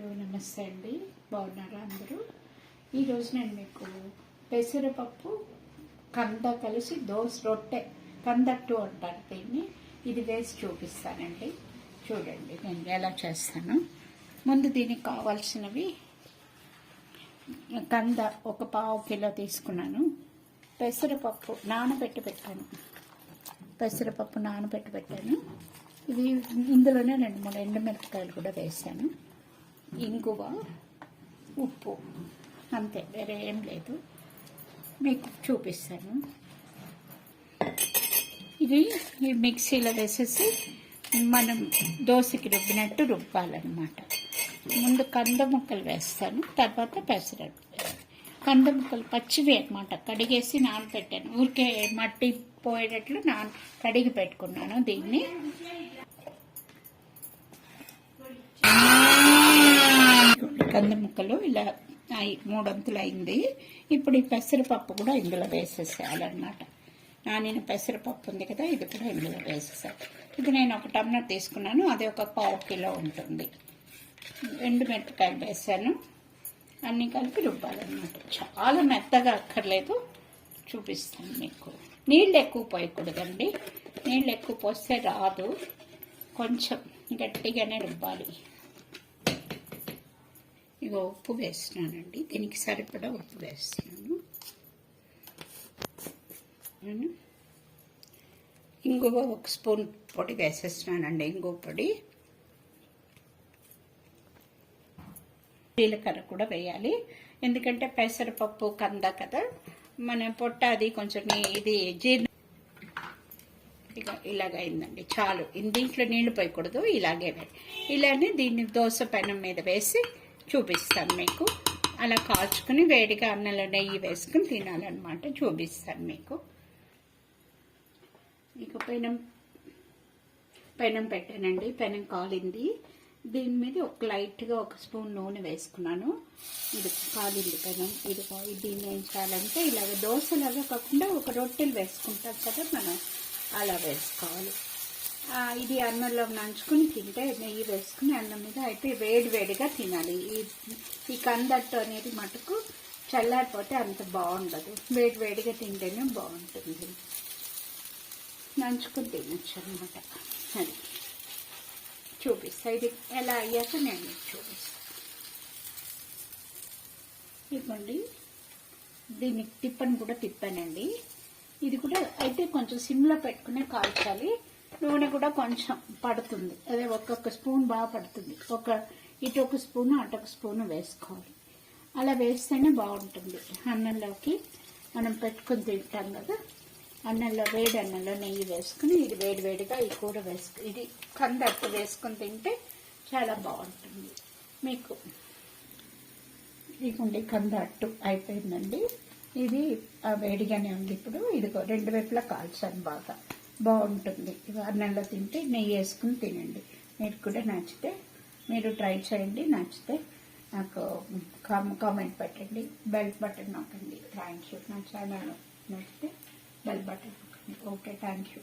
Hello నమస్తే అండి, బాగున్నారా అందరూ? ఈరోజు నేను మీకు పెసరపప్పు కంద కలిసి రొట్టె కందట్టు అంటారు దీన్ని, ఇది వేసి చూపిస్తానండి. చూడండి నేను ఎలా చేస్తాను. ముందు దీనికి కావాల్సినవి కంద ఒక పావు కిలో తీసుకున్నాను. పెసరపప్పు నానబెట్టి పెట్టాను. ఇది ఇందులోనే 2-3 ఎండుమిరపకాయలు కూడా వేసాను. ఇంగువ, ఉప్పు, అంతే, వేరే ఏం లేదు. మీకు చూపిస్తాను. ఇది ఈ మిక్సీలో వేసేసి మనం దోశకి రుబ్బినట్టు రుబ్బాలన్నమాట. ముందు కంద ముక్కలు వేస్తాను, తర్వాత పెసరట్టు. కంద ముక్కలు పచ్చివి అన్నమాట, కడిగేసి నానబెట్టాను. ఊరికే మట్టి పోయేటట్లు కడిగి పెట్టుకున్నాను. దీన్ని కంద ముక్కలు ఇలా 3 అంతులు అయింది. ఇప్పుడు ఈ పెసరపప్పు కూడా ఇందులో వేసేసేయాలన్నమాట. నానిన పెసరపప్పు ఉంది కదా, ఇది కూడా ఇందులో వేసేసాను. ఇది నేను 1 టమ్లర్ తీసుకున్నాను, అది ఒక పావు కిలో ఉంటుంది. ఎండుమిరపకాయలు వేసాను. అన్నీ కలిపి రుబ్బాలన్నమాట. చాలా మెత్తగా అక్కర్లేదు, చూపిస్తాను మీకు. నీళ్ళు ఎక్కువ పోయకూడదండి, నీళ్ళు ఎక్కువ పోస్తే రాదు, కొంచెం గట్టిగానే రుబ్బాలి. ఇగో ఉప్పు వేస్తున్నానండి, దీనికి సరిపడా ఉప్పు వేస్తున్నాను. ఇంగువ 1 స్పూన్ పొడి వేసేస్తున్నానండి, ఇంగువ పొడి. జీలకర్ర కూడా వేయాలి, ఎందుకంటే పెసరపప్పు కంద కదా, మన పొట్ట అది కొంచెం ఇది ఇలాగ అయిందండి, చాలు. దీంట్లో నీళ్లు పోయకూడదు, ఇలానే దీన్ని దోశ పెనం మీద వేసి చూపిస్తాను మీకు. అలా కాల్చుకుని వేడిగా అన్నంలో నెయ్యి వేసుకుని తినాలన్నమాట. చూపిస్తాను మీకు. ఇక పెనం పెట్టానండి, పెనం కాలింది. దీని మీద లైట్గా 1 స్పూన్ నూనె వేసుకున్నాను. ఇది కాలింది పెనం. దీన్ని ఏం చేయాలంటే ఇలాగ దోశలాగా కాకుండా ఒక రొట్టెలు వేసుకుంటాం కదా మనం, అలా వేసుకోవాలి. ఇది అన్నంలో నంచుకుని తింటే, నెయ్యి వేసుకుని అన్నం మీద అయితే వేడిగా తినాలి. ఈ కందట్టు అనేది మటుకు చల్లారిపోతే అంత బాగుండదు, వేడిగా తింటేనే బాగుంటుంది. నంచుకుని తినచ్చు అనమాట. అది చూపిస్తా. ఇది ఎలా అయ్యాక నేను మీకు చూపిస్తాను. ఇవ్వండి, దీన్ని టిప్పని కూడా తిప్పానండి. ఇది కూడా అయితే కొంచెం సిమ్లో పెట్టుకునే కాల్చాలి. నూనె కూడా కొంచెం పడుతుంది, అదే 1 స్పూన్ బాగా పడుతుంది. ఇటు 1 స్పూను అటు 1 స్పూను వేసుకోవాలి. అలా వేస్తేనే బాగుంటుంది. అన్నంలోకి మనం పెట్టుకుని తింటాం కదా, వేడి అన్నంలో నెయ్యి వేసుకుని ఇది వేడిగా ఈ కూర ఇది కందట్టు వేసుకుని తింటే చాలా బాగుంటుంది మీకు. ఇదిగోండి, కందట్టు అయిపోయిందండి. ఇది వేడిగానే ఉంది. ఇప్పుడు ఇదిగో 2 వైపులా కాల్చాను, బాగా బాగుంటుంది. అన్నంలో తింటే నెయ్యి వేసుకుని తినండి. మీరు కూడా నచ్చితే మీరు ట్రై చేయండి. నచ్చితే నాకు కామెంట్ పెట్టండి, బెల్ బటన్ నొక్కండి. Thank you. నా ఛానల్ నచ్చితే బెల్ బటన్ నొక్కండి. Okay, thank you.